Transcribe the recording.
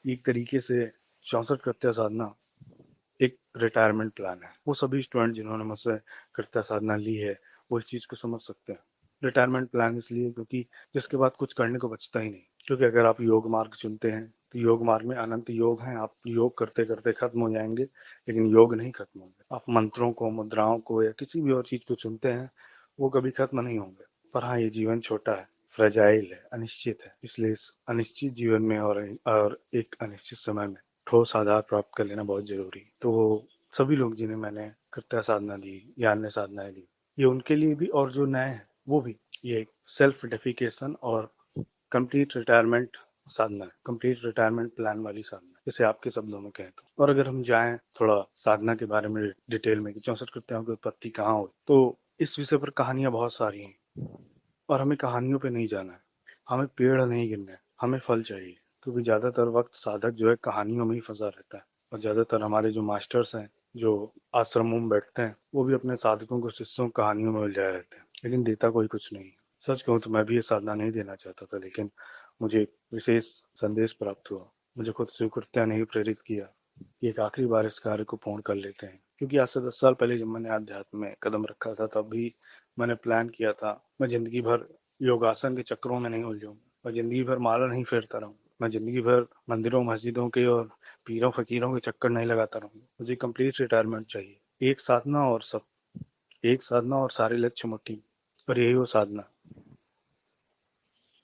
एक तरीके से 64 कृत्य साधना एक रिटायरमेंट प्लान है। वो सभी स्टूडेंट जिन्होंने मुझसे कृत्य साधना ली है वो इस चीज़ को समझ सकते हैं। रिटायरमेंट प्लान इसलिए क्योंकि जिसके बाद कुछ करने को बचता ही नहीं। क्योंकि अगर आप योग मार्ग चुनते हैं तो योग मार्ग में अनंत योग हैं। आप योग करते करते खत्म हो जाएंगे, लेकिन योग नहीं खत्म होंगे। आप मंत्रों को, मुद्राओं को या किसी भी और चीज को चुनते हैं वो कभी खत्म नहीं होंगे। पर हाँ, ये जीवन छोटा है, फ्रेजाइल है, अनिश्चित है। इसलिए इस अनिश्चित जीवन में और एक अनिश्चित समय में ठोस आधार प्राप्त कर लेना बहुत जरूरी है। तो वो सभी लोग जिन्हें मैंने कृत्य साधना दी या अन्य साधनाएं दी, ये उनके लिए भी और जो नए हैं वो भी। ये सेल्फ डेफिकेशन और कंप्लीट रिटायरमेंट साधना है, कंप्लीट रिटायरमेंट प्लान वाली साधना है, जैसे आपके शब्दों में कहें तो। और अगर हम जाएं थोड़ा साधना के बारे में डिटेल में कि 64 कृत्यों की उत्पत्ति कहाँ हुई, तो इस विषय पर कहानियां बहुत सारी हैं। और हमें कहानियों पे नहीं जाना है, हमें पेड़ नहीं गिनना है, हमें फल चाहिए। क्योंकि ज्यादातर वक्त साधक जो है कहानियों में ही फंसा रहता है। और ज्यादातर हमारे जो मास्टर्स हैं, जो आश्रमों में बैठते हैं, वो भी अपने साधकों को, शिष्यों को कहानियों में उलझाए रहते हैं, लेकिन देता कोई कुछ नहीं है। सच कहूँ तो मैं भी ये साधना नहीं देना चाहता था, लेकिन मुझे एक विशेष संदेश प्राप्त हुआ। मुझे खुद स्वीकृति ने ही प्रेरित किया कि एक आखिरी बार इस कार्य को पूर्ण कर लेते हैं। क्योंकि आज से 10 साल पहले जब मैंने अध्यात्म में कदम रखा था, तब भी मैंने प्लान किया था मैं जिंदगी भर योगासन के चक्रों में नहीं उलझूं, मैं जिंदगी भर माला नहीं फेरता रहूं, मैं जिंदगी भर मंदिरों मस्जिदों के और पीरों फकीरों के चक्कर नहीं लगाता रहूं। मुझे कंप्लीट रिटायरमेंट चाहिए। एक साधना और सारे लक्ष्य मुट्ठी। और यही वो साधना